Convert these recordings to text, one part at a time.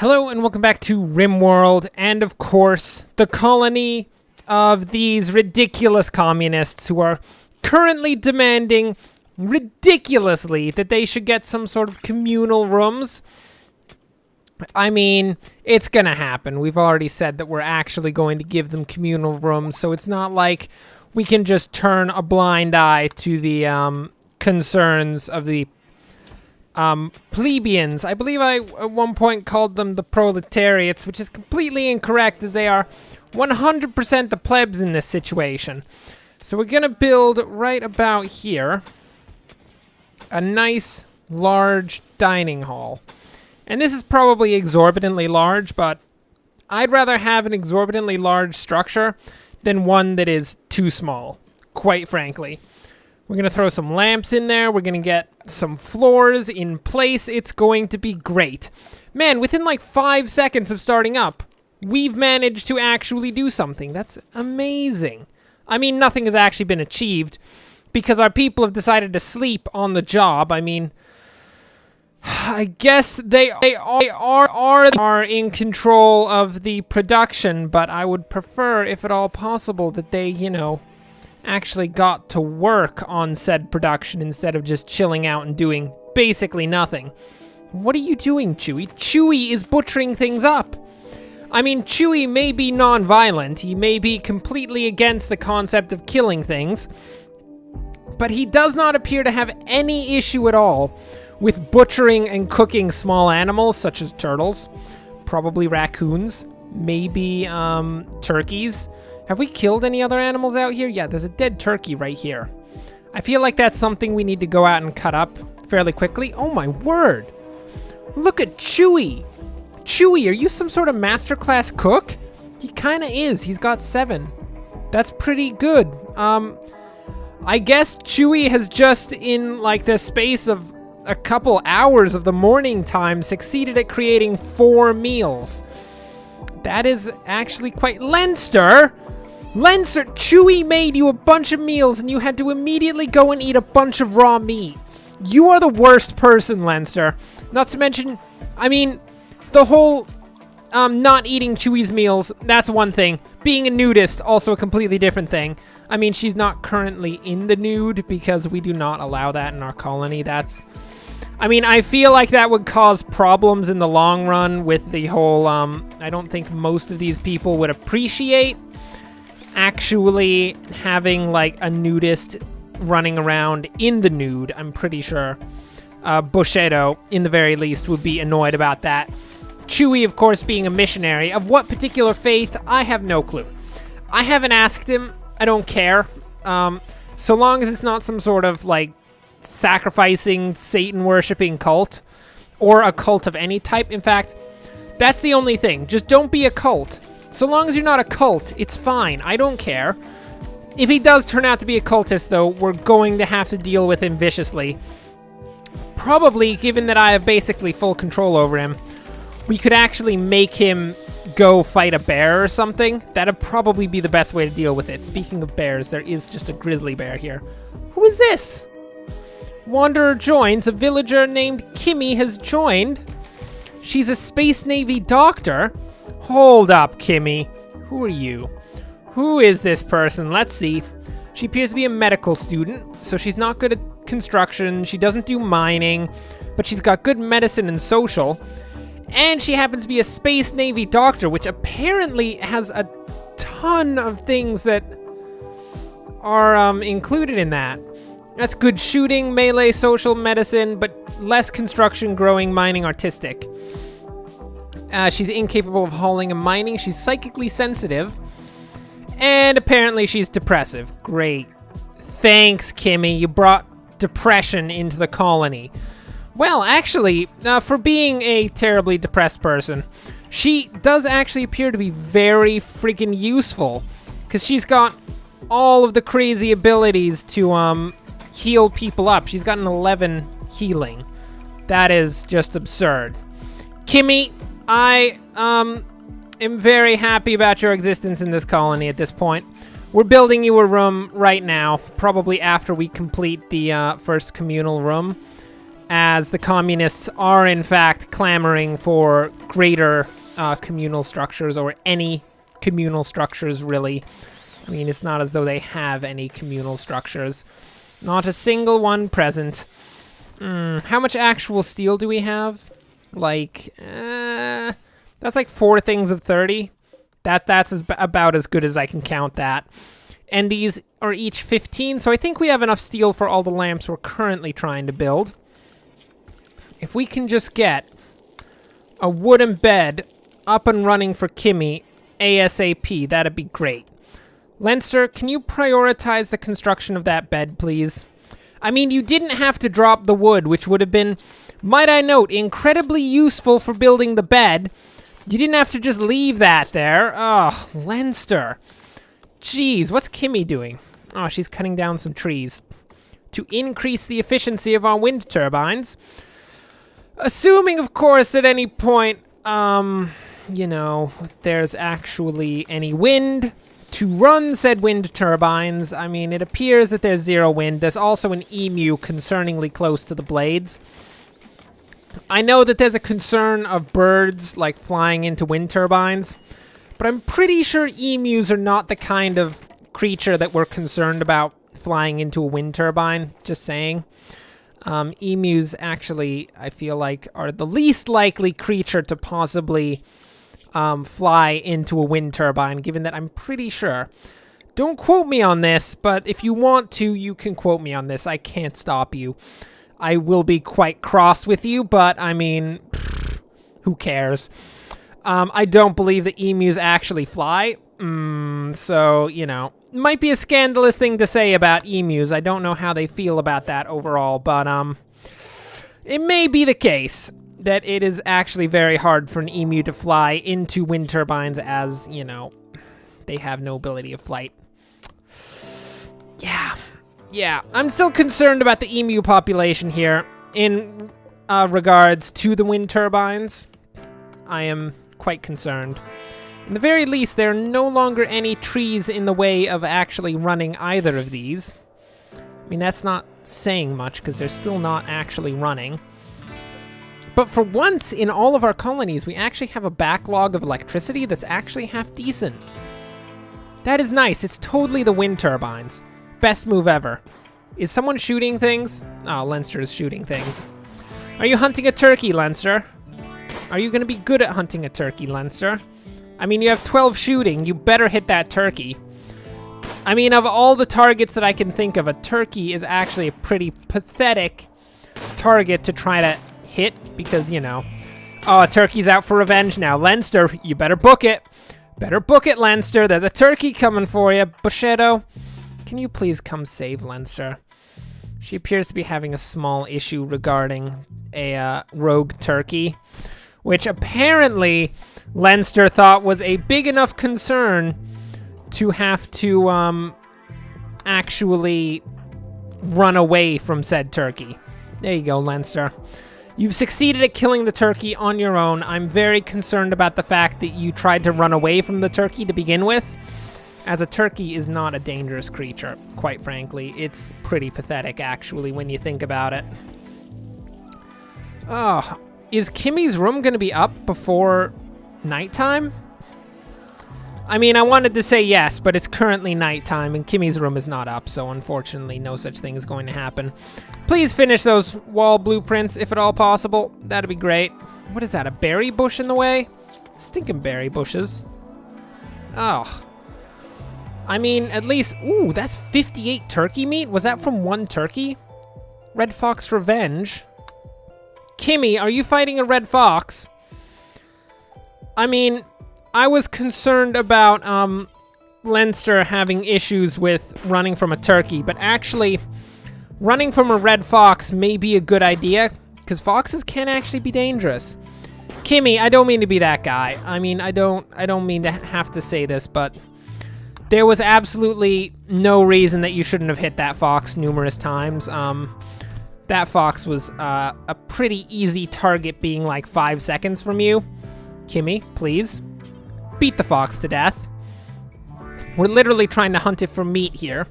Hello and welcome back to Rimworld, and of course, the colony of these ridiculous communists who are currently demanding ridiculously that they should get some sort of communal rooms. I mean, it's gonna happen. We've already said that we're actually going to give them communal rooms, so it's not like we can just turn a blind eye to the concerns of the plebeians. I believe I at one point called them the proletariats, which is completely incorrect, as they are 100% the plebs in this situation. So we're gonna build right about here a nice large dining hall. And this is probably exorbitantly large, but I'd rather have an exorbitantly large structure than one that is too small, quite frankly. We're going to throw some lamps in there. We're going to get some floors in place. It's going to be great. Man, within like 5 seconds of starting up, we've managed to actually do something. That's amazing. I mean, nothing has actually been achieved because our people have decided to sleep on the job. I mean, I guess they are in control of the production, but I would prefer, if at all possible, that they, actually got to work on said production instead of just chilling out and doing basically nothing. What are you doing, Chewie? Chewie is butchering things up. I mean, Chewie may be non-violent, he may be completely against the concept of killing things, but he does not appear to have any issue at all with butchering and cooking small animals such as turtles, probably raccoons, maybe turkeys. Have we killed any other animals out here? Yeah, there's a dead turkey right here. I feel like that's something we need to go out and cut up fairly quickly. Oh my word! Look at Chewie! Chewie, are you some sort of masterclass cook? He kinda is. He's got 7. That's pretty good. I guess Chewie has just, in like the space of a couple hours of the morning time, succeeded at creating 4 meals. That is actually quite... Lenster, Chewie made you a bunch of meals and you had to immediately go and eat a bunch of raw meat. You are the worst person, Lenster. Not to mention, I mean, the whole not eating Chewie's meals, that's one thing. Being a nudist, also a completely different thing. I mean, she's not currently in the nude because we do not allow that in our colony. I mean, I feel like that would cause problems in the long run with the whole, I don't think most of these people would appreciate actually having, like, a nudist running around in the nude. I'm pretty sure Bushido, in the very least, would be annoyed about that. Chewie, of course, being a missionary. Of what particular faith, I have no clue. I haven't asked him. I don't care. So long as it's not some sort of, like, sacrificing, Satan-worshipping cult, or a cult of any type. In fact, that's the only thing. Just don't be a cult. So long as you're not a cult, it's fine. I don't care. If he does turn out to be a cultist, though, we're going to have to deal with him viciously. Probably, given that I have basically full control over him, we could actually make him go fight a bear or something. That'd probably be the best way to deal with it. Speaking of bears, there is just a grizzly bear here. Who is this? Wanderer joins. A villager named Kimmy has joined. She's a Space Navy doctor. Hold up, Kimmy. Who are you? Who is this person? Let's see. She appears to be a medical student, so she's not good at construction. She doesn't do mining, but she's got good medicine and social. And she happens to be a Space Navy doctor, which apparently has a ton of things that are included in that. That's good shooting, melee, social, medicine, but less construction, growing, mining, artistic. She's incapable of hauling and mining. She's psychically sensitive. And apparently she's depressive. Great. Thanks, Kimmy. You brought depression into the colony. Well, actually, for being a terribly depressed person, she does actually appear to be very freaking useful. Because she's got all of the crazy abilities to, heal people up. She's got an 11 healing. That is just absurd. Kimmy, I am very happy about your existence in this colony at this point. We're building you a room right now, probably after we complete the first communal room. as the communists are in fact clamoring for greater communal structures, or any communal structures, really. I mean, it's not as though they have any communal structures. Not a single one present. How much actual steel do we have? Like, that's like 4 things of 30. That's about as good as I can count that. And these are each 15, so I think we have enough steel for all the lamps we're currently trying to build. If we can just get a wooden bed up and running for Kimmy ASAP, that'd be great. Leinster, can you prioritize the construction of that bed, please? I mean, you didn't have to drop the wood, which would have been, might I note, incredibly useful for building the bed. You didn't have to just leave that there. Oh, Leinster. Jeez, what's Kimmy doing? Oh, she's cutting down some trees to increase the efficiency of our wind turbines. Assuming, of course, at any point, you know, there's actually any wind to run said wind turbines. I mean, it appears that there's 0 wind. There's also an emu concerningly close to the blades. I know that there's a concern of birds, like, flying into wind turbines, but I'm pretty sure emus are not the kind of creature that we're concerned about flying into a wind turbine, just saying. Emus actually, I feel like, are the least likely creature to possibly fly into a wind turbine, given that I'm pretty sure. Don't quote me on this, but if you want to, you can quote me on this. I can't stop you. I will be quite cross with you, but I mean, who cares? I don't believe that emus actually fly, so, you know, might be a scandalous thing to say about emus. I don't know how they feel about that overall, but it may be the case that it is actually very hard for an emu to fly into wind turbines, as, you know, they have no ability of flight. Yeah, I'm still concerned about the emu population here in regards to the wind turbines. I am quite concerned. In the very least, there are no longer any trees in the way of actually running either of these. I mean, that's not saying much, because they're still not actually running. But for once in all of our colonies, we actually have a backlog of electricity that's actually half decent. That is nice. It's totally the wind turbines. Best move ever. Is someone shooting things? Oh, Leinster is shooting things. Are you hunting a turkey, Leinster? Are you going to be good at hunting a turkey, Leinster? I mean, you have 12 shooting. You better hit that turkey. I mean, of all the targets that I can think of, a turkey is actually a pretty pathetic target to try to hit, because, you know, oh, a turkey's out for revenge now. Leinster, you better book it. Better book it, Leinster. There's a turkey coming for you. Bushetto, can you please come save Leinster? She appears to be having a small issue regarding a rogue turkey, which apparently Leinster thought was a big enough concern to have to actually run away from said turkey. There you go, Leinster. You've succeeded at killing the turkey on your own. I'm very concerned about the fact that you tried to run away from the turkey to begin with, as a turkey is not a dangerous creature, quite frankly. It's pretty pathetic, actually, when you think about it. Oh, is Kimmy's room going to be up before nighttime? I mean, I wanted to say yes, but it's currently nighttime, and Kimmy's room is not up, so unfortunately no such thing is going to happen. Please finish those wall blueprints, if at all possible. That'd be great. What is that, a berry bush in the way? Stinking berry bushes. Oh. I mean, at least... Ooh, that's 58 turkey meat? Was that from one turkey? Red Fox Revenge. Kimmy, are you fighting a red fox? I mean, I was concerned about Leinster having issues with running from a turkey, but actually, running from a red fox may be a good idea, because foxes can actually be dangerous. Kimmy, I don't mean to be that guy. I mean, I don't mean to have to say this, but there was absolutely no reason that you shouldn't have hit that fox numerous times. That fox was a pretty easy target, being like 5 seconds from you. Kimmy, please. Beat the fox to death. We're literally trying to hunt it for meat here.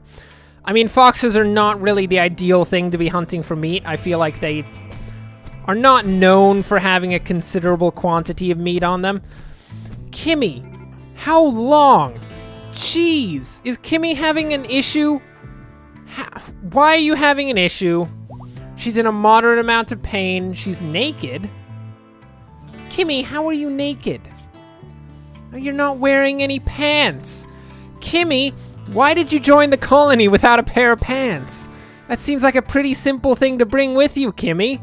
I mean, foxes are not really the ideal thing to be hunting for meat. I feel like they are not known for having a considerable quantity of meat on them. Kimmy, how long? Jeez, is Kimmy having an issue? Why are you having an issue? She's in a moderate amount of pain. She's naked. Kimmy, how are you naked? You're not wearing any pants. Kimmy, why did you join the colony without a pair of pants? That seems like a pretty simple thing to bring with you, Kimmy.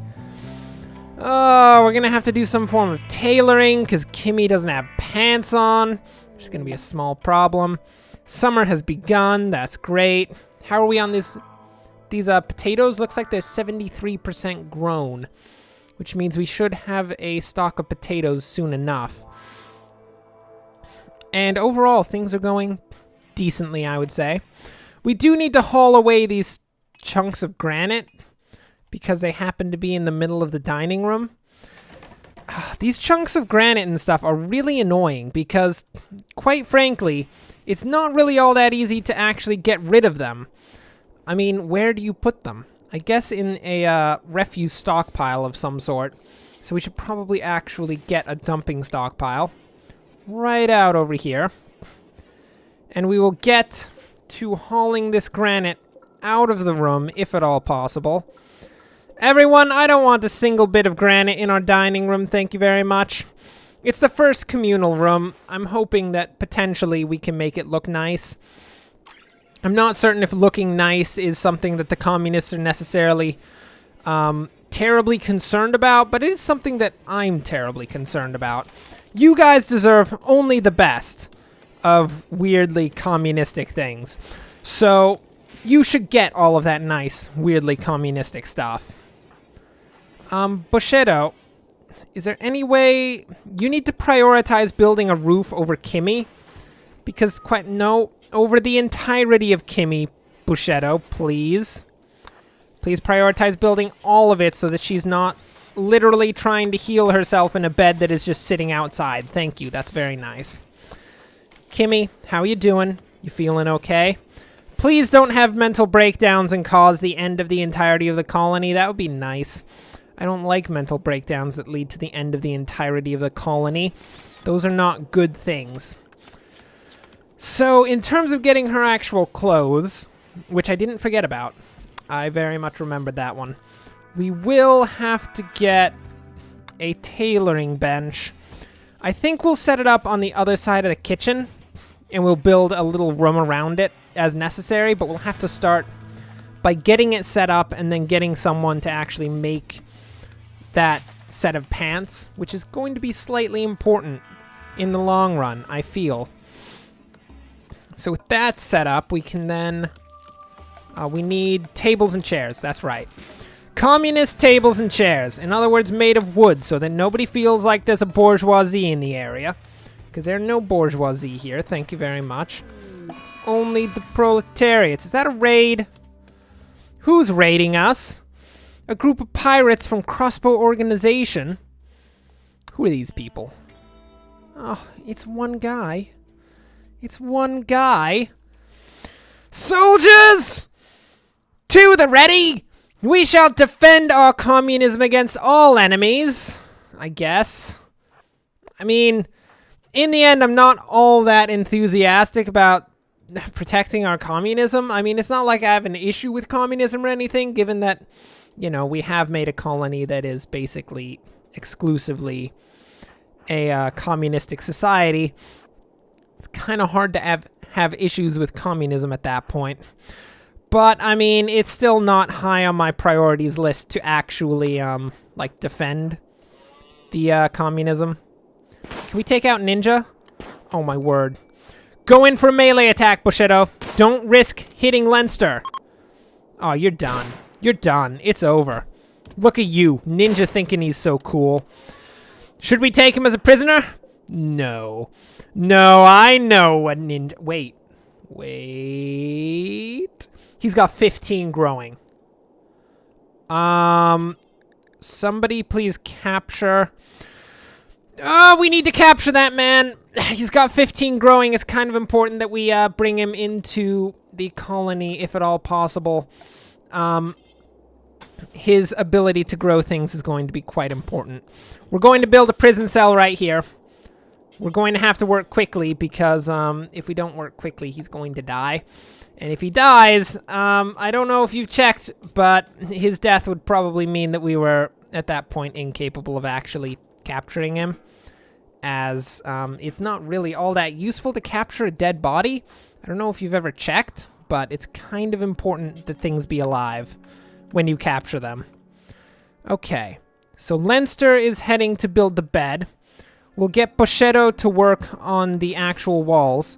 Oh, we're gonna have to do some form of tailoring because Kimmy doesn't have pants on. There's gonna be a small problem. Summer has begun. That's great. How are we on these potatoes? Looks like they're 73% grown, which means we should have a stock of potatoes soon enough. And overall, things are going decently, I would say. We do need to haul away these chunks of granite because they happen to be in the middle of the dining room. These chunks of granite and stuff are really annoying because, quite frankly, it's not really all that easy to actually get rid of them. I mean, where do you put them? I guess in a refuse stockpile of some sort. So we should probably actually get a dumping stockpile right out over here. And we will get to hauling this granite out of the room, if at all possible. Everyone, I don't want a single bit of granite in our dining room, thank you very much. It's the first communal room. I'm hoping that potentially we can make it look nice. I'm not certain if looking nice is something that the communists are necessarily terribly concerned about, but it is something that I'm terribly concerned about. You guys deserve only the best of weirdly communistic things. So you should get all of that nice, weirdly communistic stuff. Bushido, is there any way you need to prioritize building a roof over Kimmy? Because over the entirety of Kimmy, Bushido, please. Please prioritize building all of it so that she's not literally trying to heal herself in a bed that is just sitting outside. Thank you, that's very nice. Kimmy, how you doing? You feeling okay? Please don't have mental breakdowns and cause the end of the entirety of the colony. That would be nice. I don't like mental breakdowns that lead to the end of the entirety of the colony. Those are not good things. So, in terms of getting her actual clothes, which I didn't forget about, I very much remembered that one, we will have to get a tailoring bench. I think we'll set it up on the other side of the kitchen, and we'll build a little room around it as necessary, but we'll have to start by getting it set up and then getting someone to actually make that set of pants, which is going to be slightly important in the long run, I feel. So with that set up, we can then... we need tables and chairs, that's right. Communist tables and chairs. In other words, made of wood, so that nobody feels like there's a bourgeoisie in the area. Because there are no bourgeoisie here, thank you very much. It's only the proletariats. Is that a raid? Who's raiding us? A group of pirates from Crossbow Organization. Who are these people? Oh, it's one guy. It's one guy. Soldiers! To the ready! We shall defend our communism against all enemies, I guess. I mean, in the end, I'm not all that enthusiastic about protecting our communism. I mean, it's not like I have an issue with communism or anything, given that, you know, we have made a colony that is basically exclusively a communistic society. It's kind of hard to have issues with communism at that point. But, I mean, it's still not high on my priorities list to actually, like, defend the communism. Can we take out Ninja? Oh, my word. Go in for a melee attack, Bushido. Don't risk hitting Leinster. Oh, you're done. You're done. It's over. Look at you, Ninja thinking he's so cool. Should we take him as a prisoner? No. No, I know what Ninja... Wait. He's got 15 growing. Somebody please capture... Oh, we need to capture that man. He's got 15 growing. It's kind of important that we bring him into the colony, if at all possible. his ability to grow things is going to be quite important. We're going to build a prison cell right here. We're going to have to work quickly because if we don't work quickly, he's going to die. And if he dies, I don't know if you've checked, but his death would probably mean that we were, at that point, incapable of actually capturing him. As it's not really all that useful to capture a dead body. I don't know if you've ever checked, but it's kind of important that things be alive when you capture them. Okay, so Leinster is heading to build the bed. We'll get Bushetto to work on the actual walls.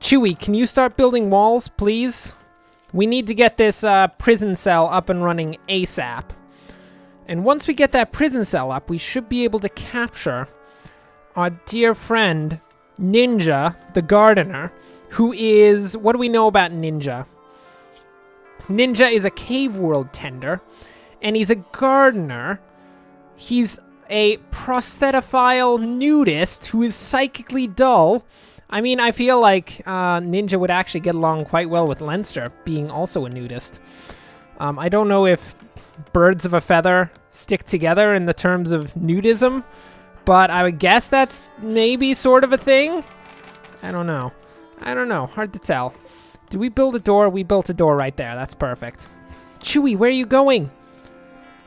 Chewie, can you start building walls, please? We need to get this prison cell up and running ASAP. And once we get that prison cell up, we should be able to capture our dear friend, Ninja, the gardener, who is... What do we know about Ninja? Ninja is a cave world tender, and he's a gardener. He's a prosthetophile nudist who is psychically dull. I mean, I feel like Ninja would actually get along quite well with Leinster, being also a nudist. I don't know if birds of a feather stick together in the terms of nudism, but I would guess that's maybe sort of a thing. I don't know. Hard to tell. Did we build a door? We built a door right there. That's perfect. Chewie, where are you going?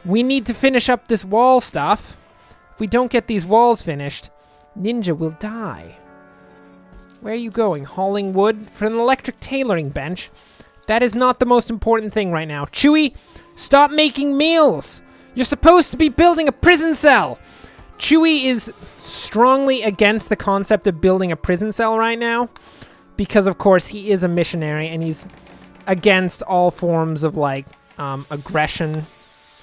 We need to finish up this wall stuff. If we don't get these walls finished, Ninja will die. Where are you going? Hauling wood for an electric tailoring bench? That is not the most important thing right now. Chewie, stop making meals! You're supposed to be building a prison cell! Chewie is strongly against the concept of building a prison cell right now. Because, of course, he is a missionary and he's against all forms of, like, aggression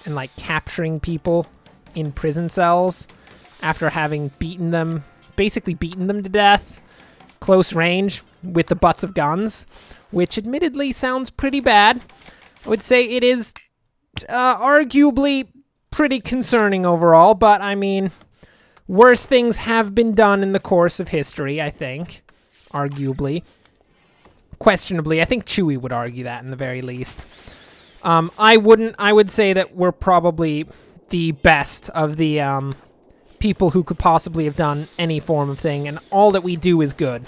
and, like, capturing people in prison cells after having beaten them, basically beaten them to death. Close range with the butts of guns, which admittedly sounds pretty bad. I would say it is arguably pretty concerning overall, but I mean, worse things have been done in the course of history, I think. Arguably. Questionably, I think Chewie would argue that in the very least. I wouldn't. I would say that we're probably the best of the people who could possibly have done any form of thing, and all that we do is good.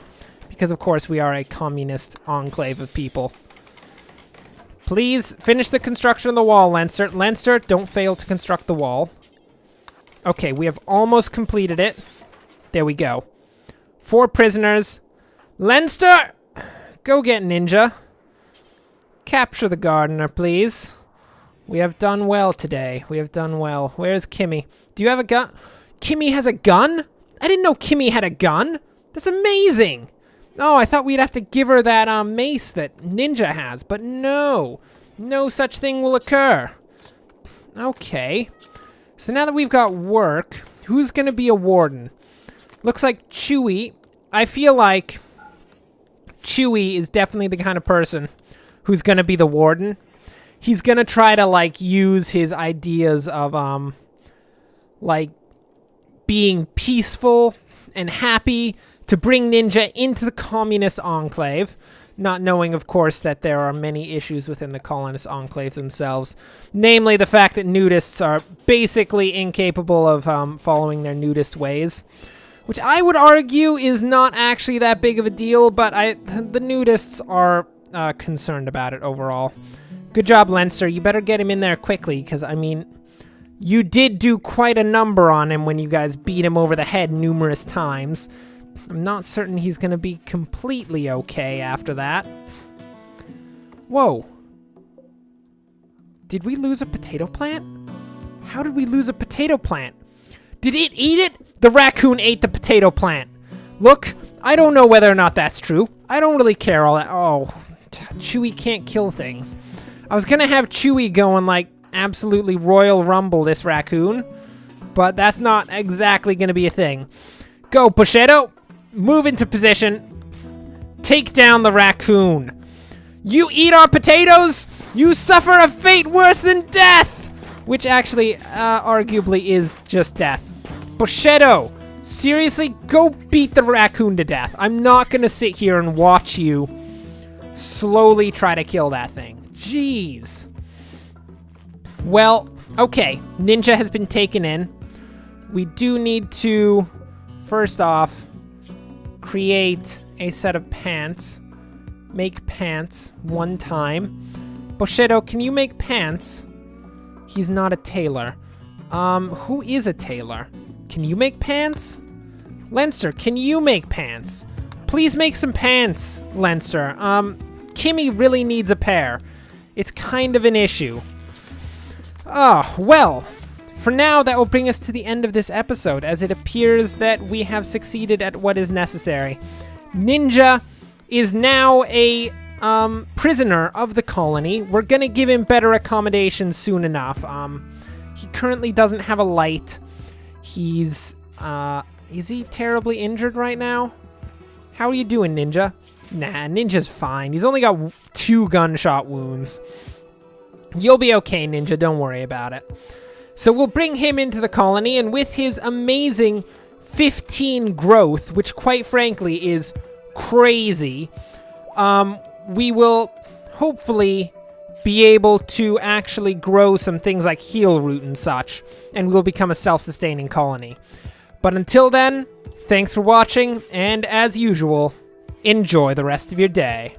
Because, of course, we are a communist enclave of people. Please finish the construction of the wall, Leinster. Leinster, don't fail to construct the wall. Okay, we have almost completed it. There we go. 4 prisoners. Leinster, go get Ninja. Capture the gardener, please. We have done well today. We have done well. Where's Kimmy? Do you have a gun? Kimmy has a gun? I didn't know Kimmy had a gun. That's amazing. Oh, I thought we'd have to give her that mace that Ninja has, but no. No such thing will occur. Okay. So now that we've got work, who's going to be a warden? Looks like Chewie. I feel like Chewie is definitely the kind of person who's going to be the warden. He's going to try to, like, use his ideas of, like, being peaceful and happy to bring Ninja into the communist enclave, not knowing, of course, that there are many issues within the colonist enclave themselves, namely the fact that nudists are basically incapable of following their nudist ways, which I would argue is not actually that big of a deal, but the nudists are concerned about it overall. Good job, Leinster. You better get him in there quickly, because, I mean, you did do quite a number on him when you guys beat him over the head numerous times. I'm not certain he's going to be completely okay after that. Whoa. Did we lose a potato plant? How did we lose a potato plant? Did it eat it? The raccoon ate the potato plant. Look, I don't know whether or not that's true. I don't really care all that. Oh, Chewie can't kill things. I was going to have Chewie go and, like, absolutely Royal Rumble this raccoon, but that's not exactly going to be a thing. Go, Bushetto. Move into position. Take down the raccoon. You eat our potatoes, you suffer a fate worse than death! Which actually, arguably is just death. Bushetto, seriously, go beat the raccoon to death. I'm not gonna sit here and watch you slowly try to kill that thing. Jeez. Well, okay. Ninja has been taken in. We do need to, first off, create a set of pants. Make pants 1 time. Bushido, can you make pants? He's not a tailor. Who is a tailor? Can you make pants? Lenster, can you make pants? Please make some pants, Lenster. Kimmy really needs a pair. It's kind of an issue. Oh, well, for now, that will bring us to the end of this episode, as it appears that we have succeeded at what is necessary. Ninja is now a prisoner of the colony. We're gonna give him better accommodations soon enough. He currently doesn't have a light. He's, is he terribly injured right now? How are you doing, Ninja? Nah, Ninja's fine. He's only got 2 gunshot wounds. You'll be okay, Ninja. Don't worry about it. So we'll bring him into the colony, and with his amazing 15 growth, which quite frankly is crazy, we will hopefully be able to actually grow some things like heal root and such, and we'll become a self-sustaining colony. But until then, thanks for watching, and as usual, enjoy the rest of your day.